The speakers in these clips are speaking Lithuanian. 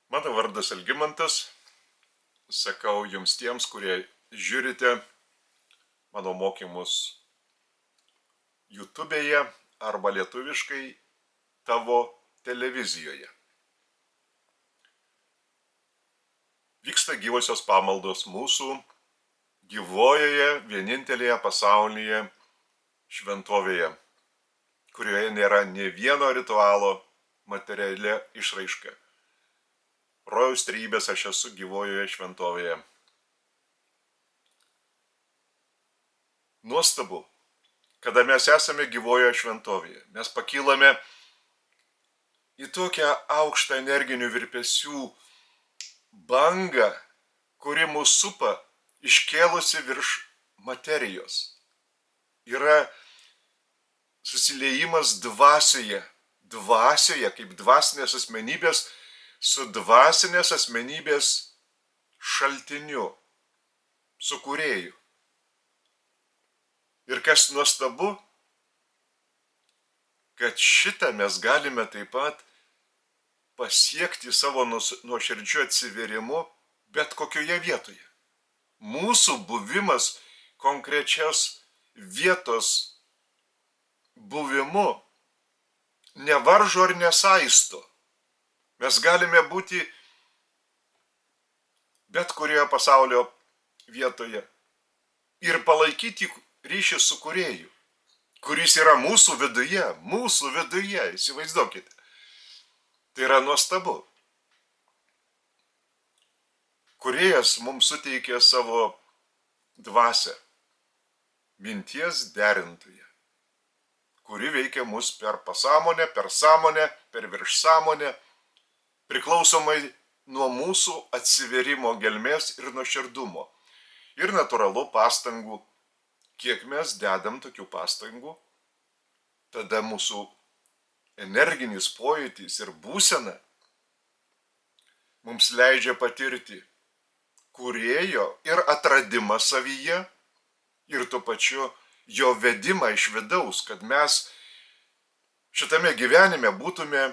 Mano vardas Algimantas, sakau jums tiems, kurie žiūrite mano mokymus YouTube'e arba lietuviškai tavo televizijoje. Vyksta gyvosios pamaldos mūsų gyvojoje vienintelėje pasaulyje šventovėje, kurioje nėra nė vieno ritualo materialia išraiška. Rojaus trejybės aš esu gyvojoje šventovėje. Nuostabu, kada mes esame gyvojoje šventovėje. Mes pakylame į tokią aukštą energinių virpesių bangą, kuri mus supa, iškėlusi virš materijos. Yra susiliejimas dvasioje, kaip dvasinės asmenybės su dvasinės asmenybės šaltiniu, su kūrėju. Ir kas nuostabu, kad šitą mes galime taip pat pasiekti savo nuoširdžiu atsivėrimu bet kokioje vietoje. Mūsų buvimas konkrečios vietos buvimu nevaržo ar nesaisto. Mes galime būti bet kurioje pasaulio vietoje ir palaikyti ryšį su kūrėju, kuris yra mūsų viduje, įsivaizduokite. Tai yra nuostabu. Kūrėjas mums suteikė savo dvasią, minties derintoje, kuri veikia mus per pasąmonę, per sąmonę, per viršsąmonę, priklausomai nuo mūsų atsivėrimo gelmės ir nuoširdumo. Ir natūralu pastangų, kiek mes dedam tokių pastangų, tada mūsų energinis pojūtis ir būsena mums leidžia patirti kūrėjo ir atradimą savyje ir tuo pačiu jo vedimą iš vidaus, kad mes šitame gyvenime būtume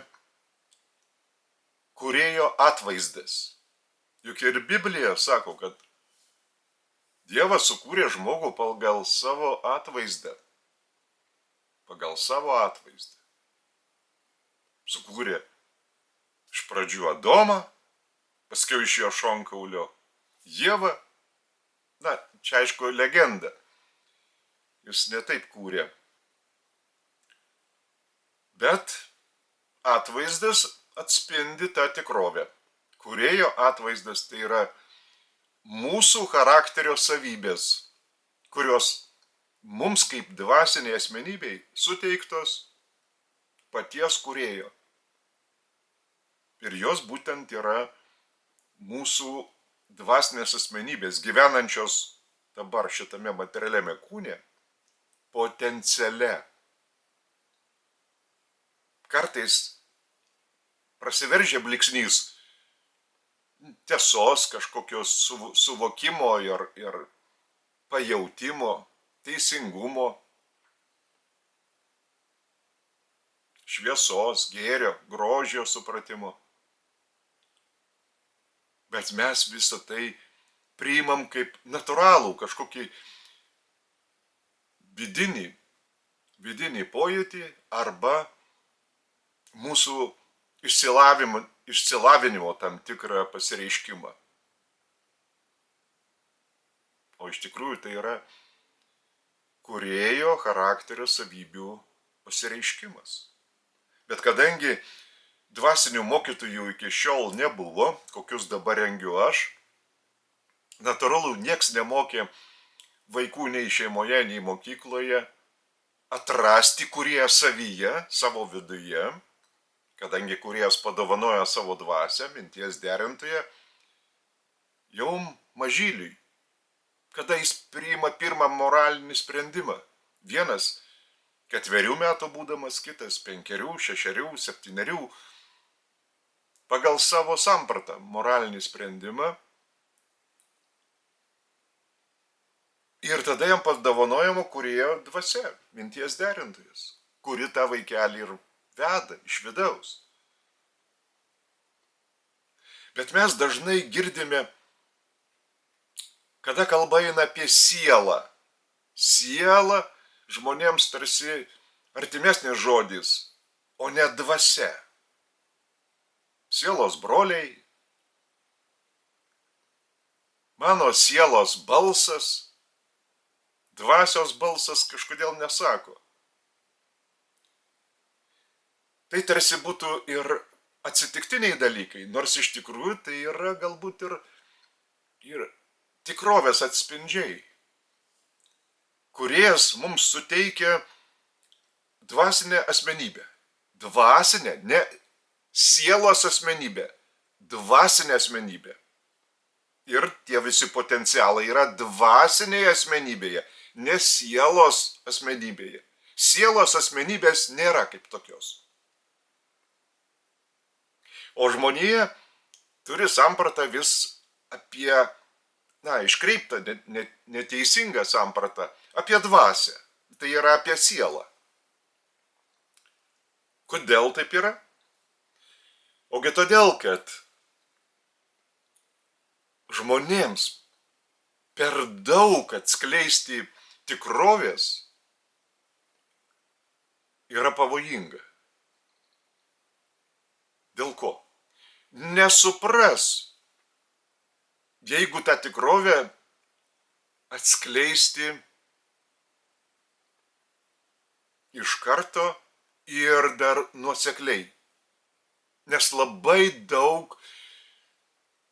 kūrėjo atvaizdas. Juk ir Biblija sako, kad Dievas sukūrė žmogų pagal savo atvaizdą. Sukūrė iš pradžių Adomą, paskiau iš jo šonkaulio Ievą. Čia aišku legenda. Jis ne taip kūrė. Bet atvaizdas atspindi tą tikrovę. Kūrėjo atvaizdas tai yra mūsų charakterio savybės, kurios mums kaip dvasiniai asmenybei suteiktos paties kūrėjo. Ir jos būtent yra mūsų dvasinės asmenybės, gyvenančios dabar šitame materialiame kūne, potenciale. Kartais prasiveržia blyksnys tiesos, kažkokios suvokimo ir pajautimo, teisingumo, šviesos, gėrio, grožio supratimo. Bet mes visą tai priimam kaip natūralų kažkokį vidinį pojūtį arba mūsų išsilavinimo tam tikrą pasireiškimą. O iš tikrųjų tai yra kūrėjo charakterio savybių pasireiškimas. Bet kadangi dvasinių mokytojų iki šiol nebuvo, kokius dabar rengiu aš, natūralu, nieks nemokė vaikų nei šeimoje, nei mokykloje atrasti kūrėją savyje, savo viduje, kadangi kūrėjas padovanojo savo dvasią, minties derintoje, jau mažyliui, kada jis priima pirmą moralinį sprendimą. Vienas 4 metų būdamas, kitas 5, 6, 7, pagal savo sampratą moralinį sprendimą. Ir tada jam padovanojama kūrėjo dvasia, minties derintojas, kuri tą vaikelį ir veda iš vidaus. Bet mes dažnai girdime, kada kalba eina apie sielą. Siela žmonėms tarsi artimesnis žodis, o ne dvasia. Sielos broliai, mano sielos balsas, dvasios balsas kažkodėl nesako. Tai tarsi būtų ir atsitiktiniai dalykai, nors iš tikrųjų tai yra galbūt ir tikrovės atspindžiai. Kūrėjas mums suteikia dvasinę asmenybę. Dvasinę, ne sielos asmenybę, dvasinę asmenybę. Ir tie visi potencialai yra dvasinėje asmenybėje, ne sielos asmenybėje. Sielos asmenybės nėra kaip tokios. O žmonija turi sampratą vis apie, iškreiptą, neteisingą sampratą, apie dvasią. Tai yra apie sielą. Kodėl taip yra? Ogi todėl, kad žmonėms per daug atskleisti tikrovės yra pavojinga. Dėl ko? Nesupras, jeigu tą tikrovę atskleisti iš karto ir dar nuosekliai. Nes labai daug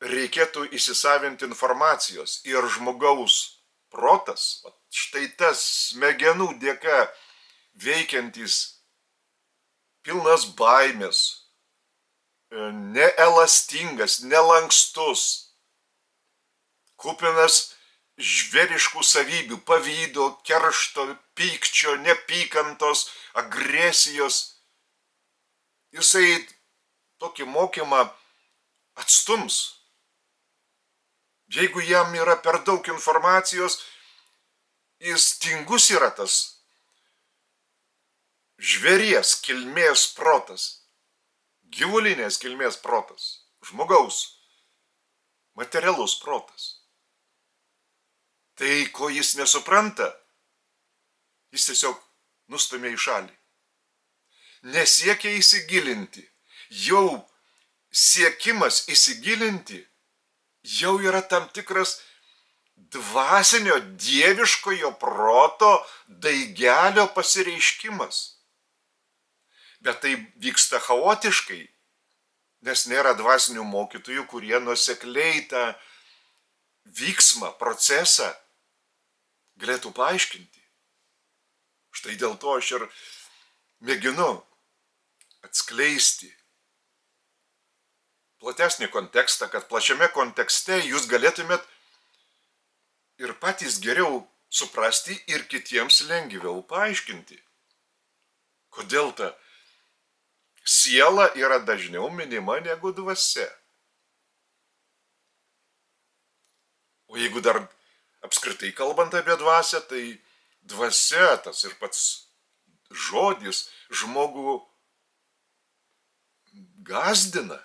reikėtų įsisavinti informacijos ir žmogaus protas, štai tas smegenų dėka veikiantis, pilnas baimės, neelastingas, nelankstus, kupinas žvėriškų savybių, pavydo, keršto, pykčio, neapykantos, agresijos. Jisai tokį mokymą atstums. Jeigu jam yra per daug informacijos, jis tingus yra tas žvėries kilmės protas, gyvulinės kilmės protas, žmogaus materialus protas. Tai, ko jis nesupranta, jis tiesiog nustumia į šalį. Nesiekia įsigilinti. Jau siekimas įsigilinti jau yra tam tikras dvasinio, dieviškojo proto daigelio pasireiškimas. Bet tai vyksta chaotiškai, nes nėra dvasinių mokytojų, kurie nuosekliai tą vyksmą, procesą galėtų paaiškinti. Štai dėl to aš ir mėginu atskleisti platesnį kontekstą, kad plačiame kontekste jūs galėtumėt ir patys geriau suprasti ir kitiems lengviau paaiškinti. Kodėl ta siela yra dažniau minima negu dvasia. O jeigu dar apskritai kalbant apie dvasią, tai dvasia, tas ir pats žodis žmogų gazdina.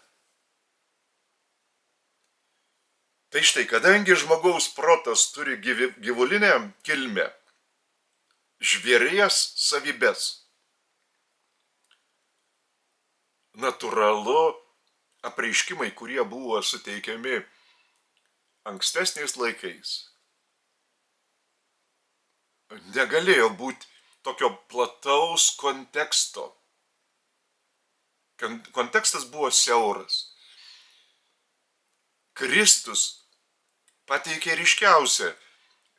Tai štai, kadangi žmogaus protas turi gyvulinę kilmę, žvėries savybes, natūralu apreiškimai, kurie buvo suteikiami ankstesniais laikais, negalėjo būti tokio plataus konteksto. Kontekstas buvo siauras. Kristus pateikė ryškiausią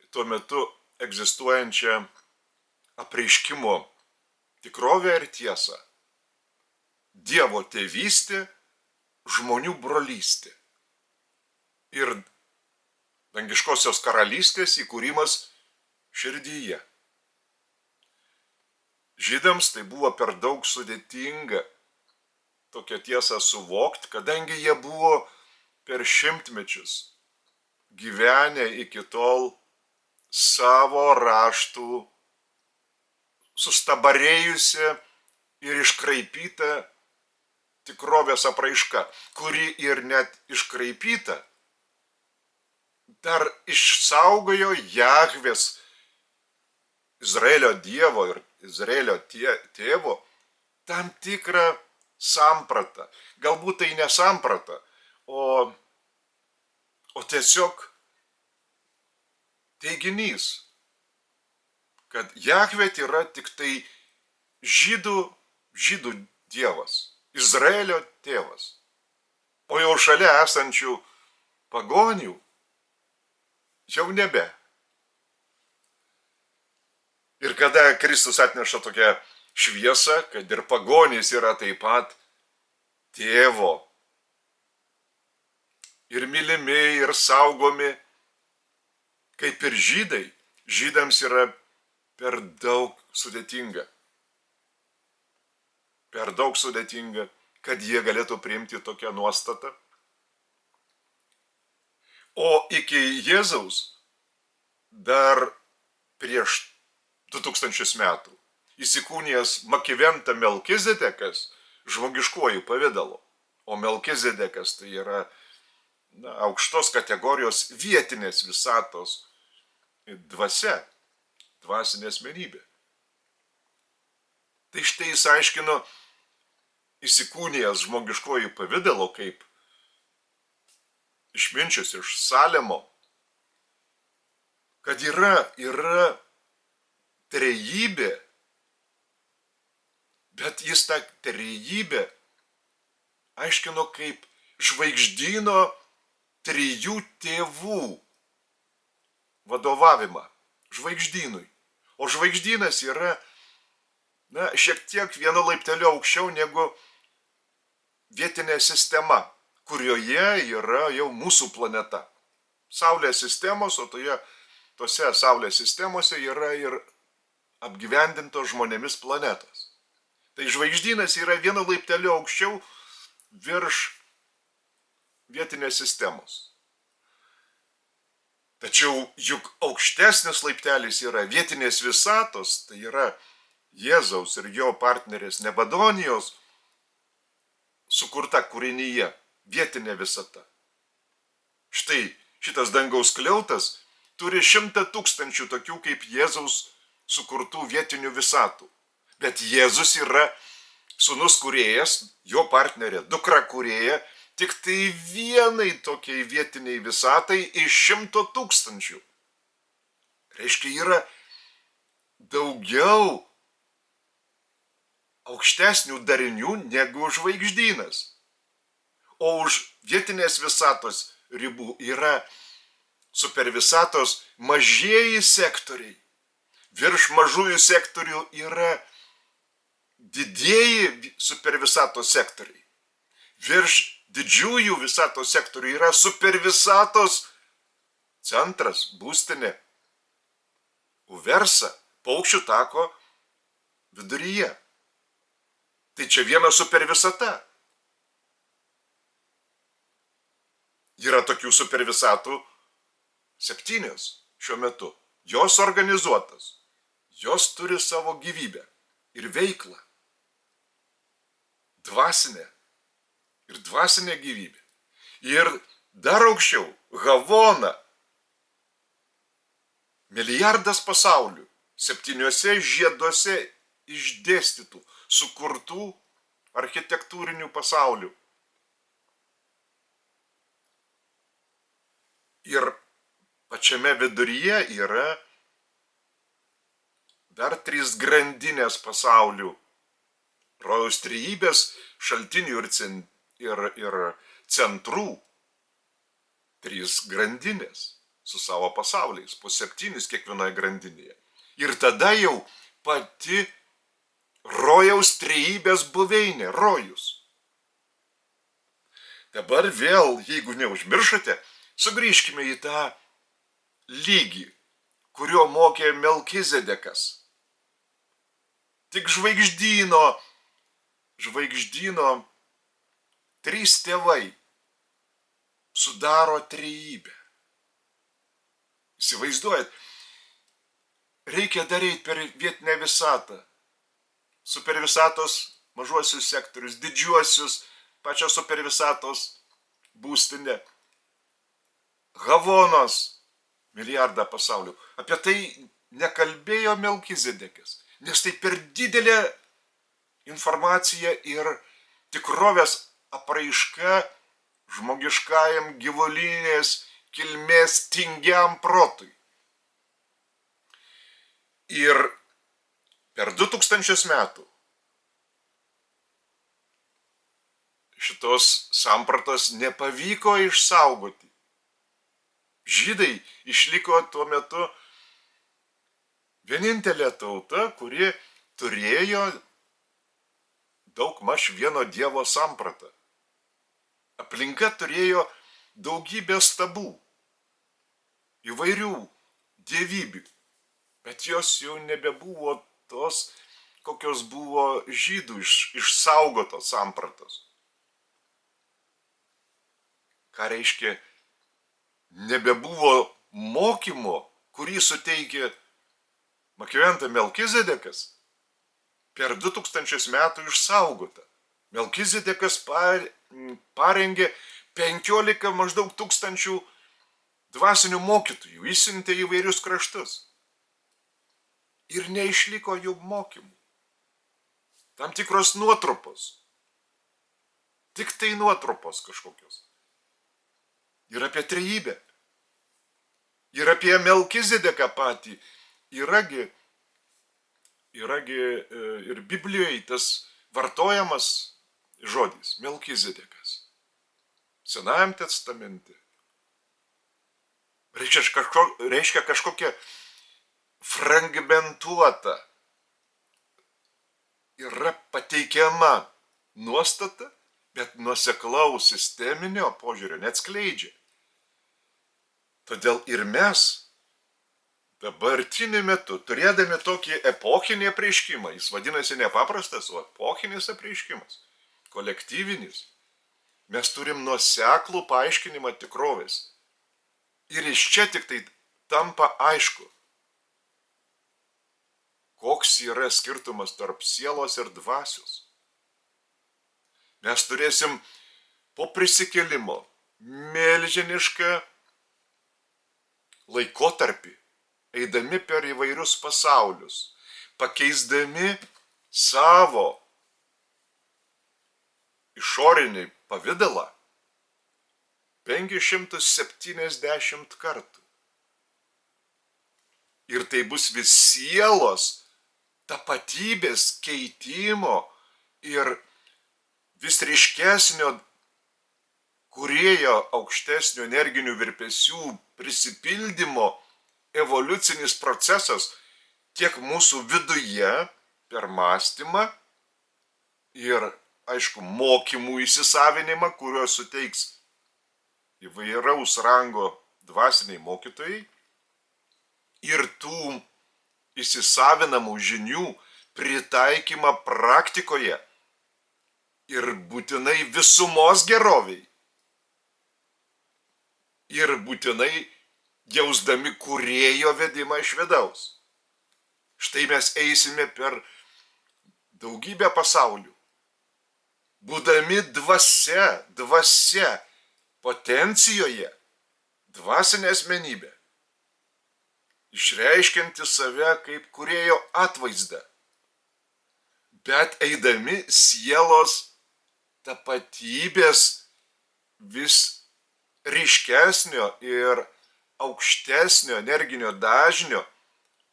tuo metu egzistuojančią apreiškimo tikrovę ir tiesą. Dievo tėvystė, žmonių brolystė ir dangiškosios karalystės įkūrimas širdyje. Žydams tai buvo per daug sudėtinga tokią tiesą suvokti, kadangi jie buvo per šimtmečius gyvenę iki tol savo raštų sustabarėjusią ir iškraipytą tikrovės apraiška, kuri ir net iškraipyta, dar išsaugojo Jahvės, Izraelio Dievo ir Izraelio tėvo tam tikrą sampratą. Galbūt tai ne samprata, o tiesiog teiginys, kad Jahvė yra tik tai žydų Dievas, Izraelio tėvas. O jau šalia esančių pagonių jau nebe. Ir kada Kristus atneša tokią šviesą, kad ir pagonys yra taip pat tėvo ir mylimi, ir saugomi, kaip ir žydai, žydams yra per daug sudėtinga. Per daug sudėtinga, kad jie galėtų priimti tokią nuostatą. O iki Jėzaus dar prieš 2000 metų įsikūnijęs Makiventa Melkizedekas žmogiškuoju pavidalu. O Melkizedekas tai yra aukštos kategorijos vietinės visatos dvasia, dvasinė asmenybė. Tai štai jis aiškino įsikūnijęs žmogiškuoju pavidalu kaip išminčius iš Salemo, kad yra trejybė, bet jis tą trejybę aiškino kaip žvaigždyno trijų tėvų vadovavimą žvaigždynui. O žvaigždynas yra šiek tiek vienu laipteliu aukščiau negu vietinė sistema, kurioje yra jau mūsų planeta. Saulės sistemos, o tose Saulės sistemose yra ir apgyvendintos žmonėmis planetos. Tai žvaigždynas yra vienu laipteliu aukščiau virš vietinės sistemos. Tačiau juk aukštesnis laiptelis yra vietinės visatos, tai yra Jėzaus ir jo partnerės Nebadonijos sukurta kūrinyje, vietinė visata. Štai šitas dangaus skliautas turi 100 000 tokių kaip Jėzaus sukurtų vietinių visatų. Bet Jėzus yra sūnus kūrėjas, jo partnerė, dukra kūrėja, tik tai vienai tokiai vietiniai visatai iš 100 000. Reiškia, yra daugiau aukštesnių darinių negu žvaigždynas. O už vietinės visatos ribų yra supervisatos mažieji sektoriai. Virš mažųjų sektorių yra didieji supervisatos sektoriai. Virš didžiųjų visatos sektorių yra supervisatos centras, būstinė, uversa, paukščių tako viduryje. Tai čia viena supervisata. Yra tokių supervisatų 7 šiuo metu. Jos organizuotas. Jos turi savo gyvybę ir veiklą. Dvasinę. Ir dvasinė gyvybė. Ir dar aukščiau, Havona. Milijardas pasaulių 7 žieduose išdėstytų, sukurtų architektūrinių pasaulių. Ir pačiame viduryje yra dar 3 grandinės pasaulių. Rojaus trejybės šaltinių ir centrų. 3 grandinės su savo pasauliais, po 7 kiekvienoje grandinėje. Ir tada jau pati rojaus trejybės buveinė, rojus. Dabar vėl, jeigu neužmiršote, sugrįžkime į tą lygį, kurio mokė Melkizedekas. Tik žvaigždyno 3 tėvai sudaro trejybę. Įsivaizduojat, reikia daryti per vietinę visatą, supervisatos mažuosius sektorius, didžiuosius pačią supervisatos būstinę, Havonos milijardą pasaulių. Apie tai nekalbėjo Melkizedekis, nes tai per didelė informacija ir tikrovės apraiška žmogiškajam gyvulinės kilmės tingiam protui. Ir per 2000 metų šitos sampratos nepavyko išsaugoti. Žydai išliko tuo metu vienintelė tauta, kuri turėjo daugmaž vieno dievo sampratą. Aplinka turėjo daugybę stabų, įvairių dievybių, bet jos jau nebebuvo tos, kokios buvo žydų išsaugotos sampratos. Ką reiškia, nebebuvo mokymo, kurį suteikė Makiventa Melkizedekas, per 2000 metų išsaugota. Melkizedekas parengė 15 maždaug tūkstančių dvasinių mokytojų, išsiuntė įvairius kraštus. Ir neišliko jų mokymų. Tam tikros nuotrupos. Tik tai nuotrupos kažkokios. Ir apie trejybę. Ir apie Melkizedeką patį. Yragi ir Biblijoje tas vartojamas žodis Melkizedekas. Senajam testamente. Reiškia kažkokia fragmentuota yra pateikiama nuostata, bet nuoseklaus sisteminio požiūrio neatskleidžia. Todėl ir mes dabartiniu metu, turėdami tokį epochinį apreiškimą, jis vadinasi ne paprastas, o epochinis apreiškimas, kolektyvinis, mes turim nuoseklų paaiškinimą tikrovės. Ir iš čia tik tai tampa aišku, koks yra skirtumas tarp sielos ir dvasios. Mes turėsim po prisikėlimo milžinišką laikotarpį, eidami per įvairius pasaulius, pakeisdami savo išorinį pavidalą 570 kartų. Ir tai bus vis sielos tapatybės keitimo ir vis ryškesnio kūrėjo aukštesnio energinių virpesių prisipildymo evoliucinis procesas tiek mūsų viduje per mąstymą ir, aišku, mokymų įsisavinimą, kuriuos suteiks įvairaus rango dvasiniai mokytojai ir tų įsisavinamų žinių pritaikymą praktikoje ir būtinai visumos geroviai. Ir būtinai jausdami kūrėjo vedimą iš vidaus. Štai mes eisime per daugybę pasaulių, būdami dvasia, potencijoje, dvasinė asmenybė, išreiškianti save kaip kūrėjo atvaizdą, bet eidami sielos tapatybės vis ryškesnio ir aukštesnio energinio dažnio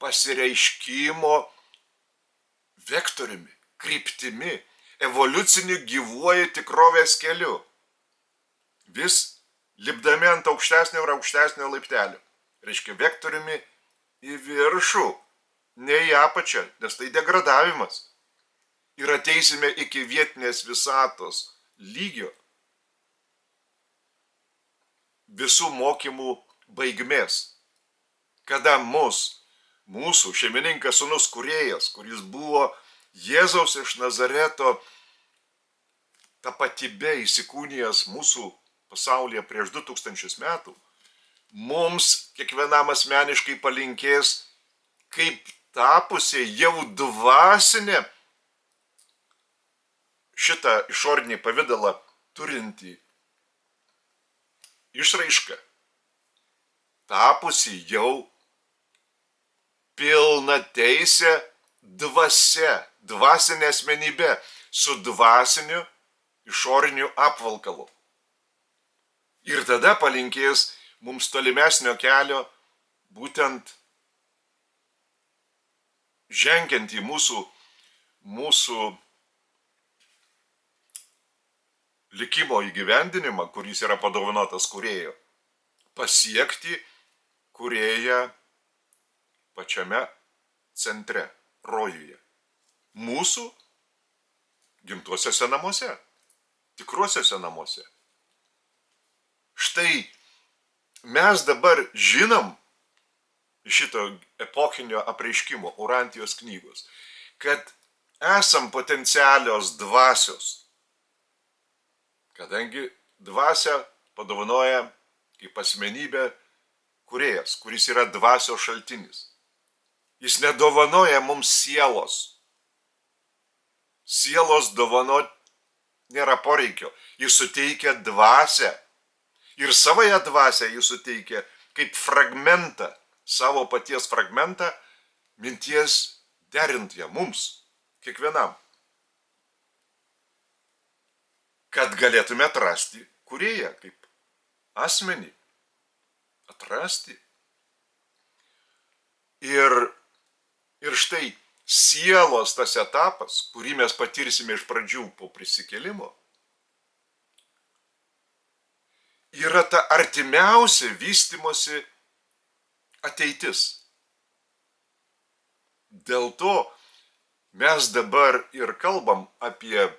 pasireiškimo vektoriumi, kryptimi, evoliuciniu gyvuoju tikrovės keliu. Vis lipdami ant aukštesnio ir aukštesnio laiptelio. Reiškia vektoriumi į viršų, ne į apačią, nes tai degradavimas. Ir ateisime iki vietinės visatos lygio. Visų mokymų baigmės, kada mūsų šeimininkas sūnus kūrėjas, kuris buvo Jėzaus iš Nazareto tapatybė įsikūnijęs mūsų pasaulyje prieš 2000 metų, mums kiekvienam asmeniškai palinkės, kaip tapusiai jau dvasinė šitą išorinį pavidalą turinti išraišką, tapusi jau pilna teisė dvasia, dvasinė asmenybė su dvasiniu išoriniu apvalkalu. Ir tada palinkės mums tolimesnio kelio, būtent žengiant į mūsų likimo įgyvendinimą, kuris yra padovanotas kūrėjo, pasiekti kūrėją pačiame centre, rojuje. Mūsų gimtuosiuose namuose, tikruosiuose namuose. Štai mes dabar žinom iš šito epochinio apreiškimo Urantijos knygos, kad esam potencialios dvasios, kadangi dvasia padovanoja kaip asmenybė kūrėjas, kuris yra dvasios šaltinis. Jis nedovanoja mums sielos. Sielos dovanot nėra poreikio. Jis suteikia dvasią. Ir savoje dvasią jis suteikia kaip fragmentą, savo paties fragmentą, minties derinti mums, kiekvienam. Kad galėtume atrasti kūrėją kaip asmenį. Atrasti. Ir štai sielos tas etapas, kurį mes patirsime iš pradžių po prisikėlimo, yra ta artimiausia vystymosi ateitis. Dėl to mes dabar ir kalbam apie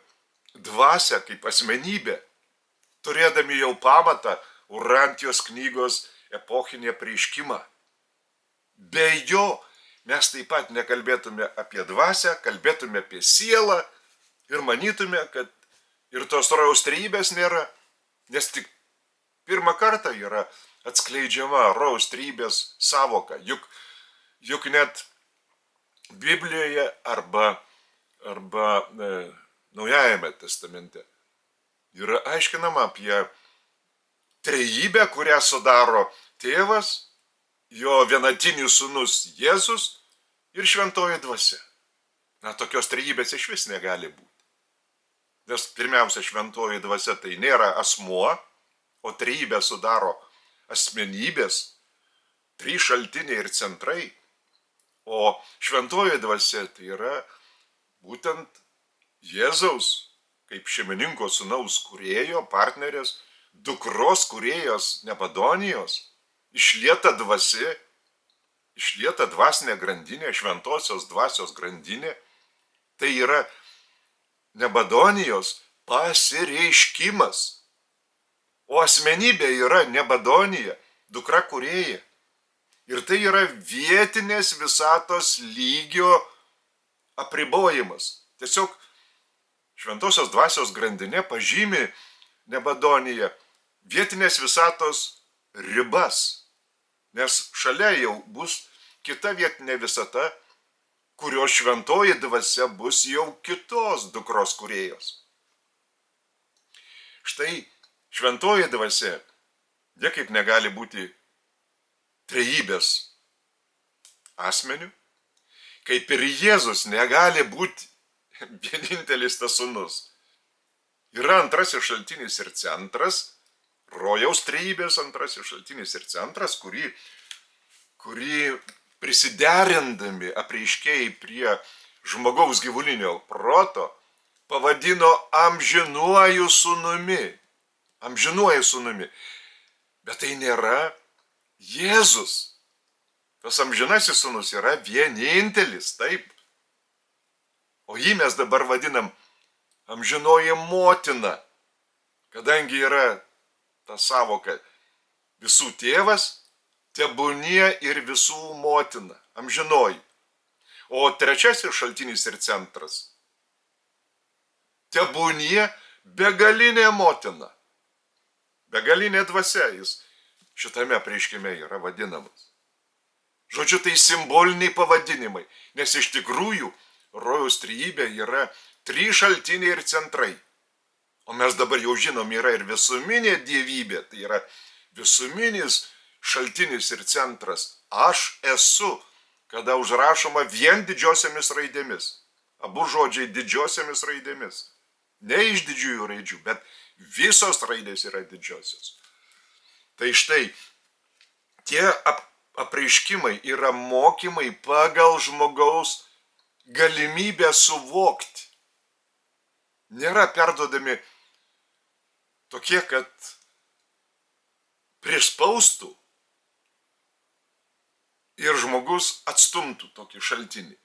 dvasią kaip asmenybę, turėdami jau pamatą Urantijos knygos epochinį apreiškimą. Be jo mes taip pat nekalbėtume apie dvasią, kalbėtume apie sielą ir manytume, kad ir tos rojaus trejybės nėra, nes tik pirmą kartą yra atskleidžiama rojaus trejybės sąvoka. Juk net Biblijoje arba Naujajame testamente yra aiškinama apie trejybę, kurią sudaro tėvas, jo vienatinis sūnus Jėzus ir šventoji dvasia. Tokios trejybės išvis negali būti. Nes pirmiausia, šventoji dvasia tai nėra asmuo, o trejybę sudaro asmenybės, trys šaltiniai ir centrai. O šventoji dvasia tai yra būtent Jėzaus, kaip šeimininko sūnaus kūrėjo, partnerės, dukros kūrėjos Nebadonijos, išlieta dvasia, išlieta dvasinė grandinė, šventosios dvasios grandinė, tai yra Nebadonijos pasireiškimas. O asmenybė yra Nebadonija, dukra kūrėja. Ir tai yra vietinės visatos lygio apribojimas. Tiesiog šventosios dvasios grandinė pažymi Nebadoniją vietinės visatos ribas, nes šalia jau bus kita vietinė visata, kurios šventoji dvasia bus jau kitos dukros kūrėjos. Štai šventoji dvasia niekaip negali būti trejybės asmeniu, kaip ir Jėzus negali būti vienintelis tas sūnus. Yra antrasis šaltinis ir centras, rojaus trejybės antrasis šaltinis ir centras, kurį prisiderindami apreiškėjai prie žmogaus gyvulinio proto pavadino amžinuoju sūnumi. Amžinuoju sūnumi. Bet tai nėra Jėzus. Tas amžinasis sūnus yra vienintelis, taip. O jį mes dabar vadinam amžinoji motina, kadangi yra ta sąvoka visų tėvas, tebūnie ir visų motina, amžinoji. O trečiasis šaltinis ir centras, tebūnie begalinė motina, begalinė dvasia, jis šitame apreiškime yra vadinamas. Žodžiu, tai simboliniai pavadinimai, nes iš tikrųjų rojaus trejybė yra trys šaltiniai ir centrai. O mes dabar jau žinom, yra ir visuminė dievybė, tai yra visuminis šaltinis ir centras. Aš esu, kada užrašoma vien didžiosiamis raidėmis. Abu žodžiai didžiosiamis raidėmis. Ne iš didžiųjų raidžių, bet visos raidės yra didžiosios. Tai štai, tie apreiškimai yra mokymai pagal žmogaus galimybę suvokti. Nėra perduodami tokie, kad prispaustų ir žmogus atstumtų tokį šaltinį.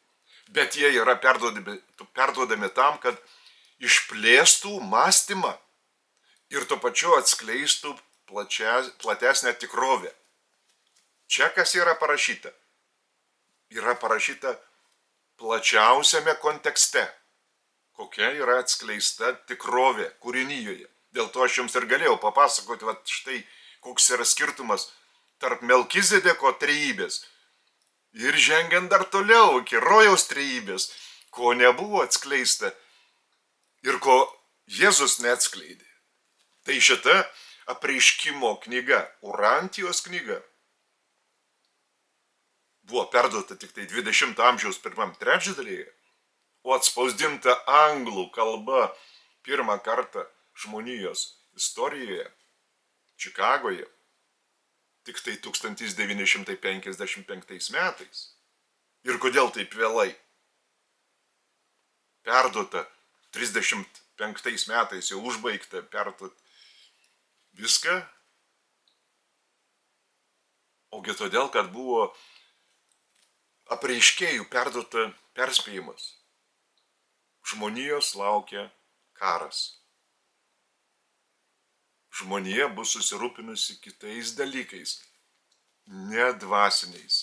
Bet jie yra perduodami tam, kad išplėstų mąstymą ir tuo pačiu atskleistų platesnę tikrovę. Čia kas yra parašyta? Yra parašyta plačiausiame kontekste, kokia yra atskleista tikrovė kūrinyjoje. Dėl to aš jums ir galėjau papasakoti, va štai koks yra skirtumas tarp Melkizedeko trejybės ir žengiant dar toliau iki rojaus trejybės, ko nebuvo atskleista ir ko Jėzus neatskleidė. Tai šita apreiškimo knyga, Urantijos knyga, buvo perduota tik tai 20 amžiaus pirmam trečdalyje, o atspausdinta anglų kalba pirmą kartą žmonijos istorijoje, Čikagoje, tik tai 1955 metais. Ir kodėl taip vėlai? Perduota 35 metais, jau užbaigta perduota viską. Ogi todėl, kad buvo apreiškėjų perduota perspėjimas. Žmonijos laukia karas. Žmonija bus susirūpinusi kitais dalykais, ne dvasiniais.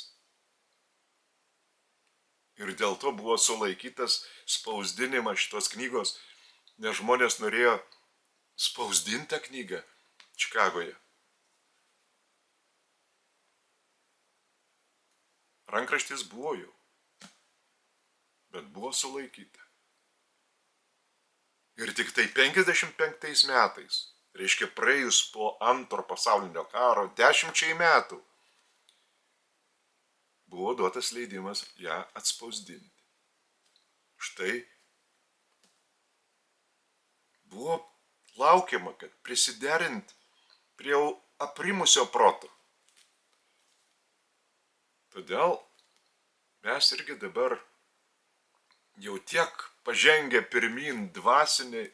Ir dėl to buvo sulaikytas spausdinimas šitos knygos, nes žmonės norėjo spausdintą knygą Čikagoje. Rankraštis buvo jau, bet buvo sulaikyta. Ir tik tai 55 metais, reiškia praėjus po antro pasaulinio karo 10 metų, buvo duotas leidimas ją atspausdinti. Štai buvo laukiama, kad prisiderint prie aprimusio proto. Todėl mes irgi dabar jau tiek pažengę pirmyn dvasinį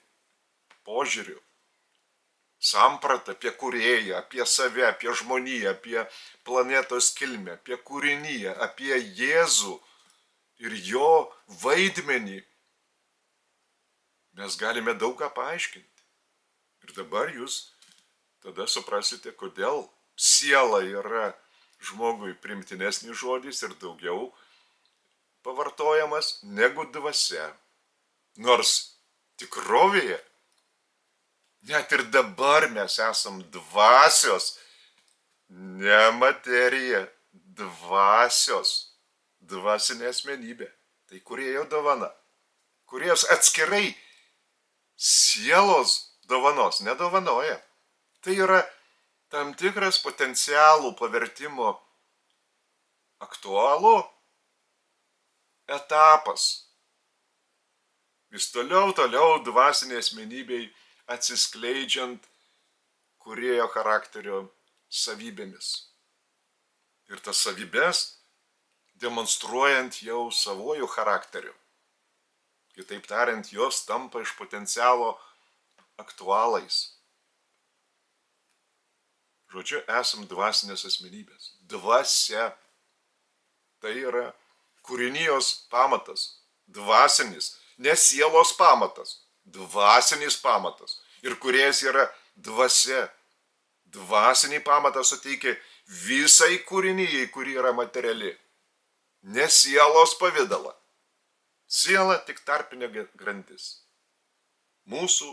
požiūrių, sampratą apie kūrėją, apie save, apie žmoniją, apie planetos kilmę, apie kūrinyją, apie Jėzų ir jo vaidmenį, mes galime daug ką paaiškinti. Ir dabar jūs tada suprasite, kodėl siela yra žmogui primtinesnis žodis ir daugiau pavartojamas negu dvasia. Nors tikrovėje net ir dabar mes esam dvasios, ne materija, dvasios, dvasinė asmenybė. Tai kūrėjo dovana. Kūrėjas atskirai sielos dovanos nedovanoja. Tai yra tam tikras potencialų pavertimo aktualų etapas. Vis toliau dvasinė asmenybei atsiskleidžiant kūrėjo charakterio savybėmis. Ir tas savybės demonstruojant jau savojų charakteriu. Kitaip tariant, jos tampa iš potencialo aktualais. Žodžiu, esam dvasinės asmenybės. Dvasia. Tai yra kūrinijos pamatas. Dvasinis. Ne sielos pamatas. Dvasinis pamatas. Ir kūrėjas yra dvasia. Dvasinį pamatą suteikia visai kūrinijai, kuri yra materiali. Ne sielos pavidalą. Siela tik tarpinė grandis. Mūsų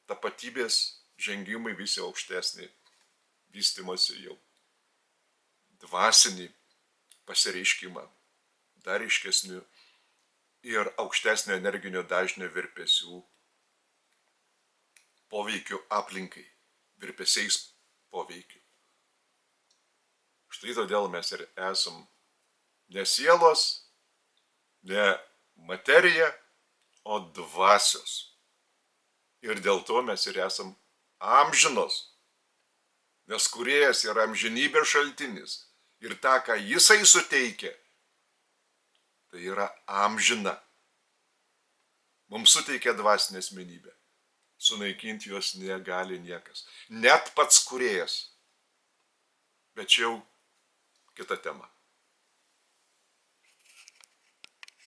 tapatybės žengimai visi aukštesnį, vystimosi jau dvasinį pasireiškimą, dar ryškesnių ir aukštesnio energinio dažnio virpesių poveikiu aplinkai, virpesiais poveikiu. Štai todėl mes ir esam ne sielos, ne materija, o dvasios. Ir dėl to mes ir esam amžinos, nes kūrėjas yra amžinybės šaltinis. Ir tą, ką jisai suteikia, tai yra amžina. Mums suteikia dvasinę asmenybę. Sunaikinti jos negali niekas. Net pats kūrėjas. Bet čia jau kita tema.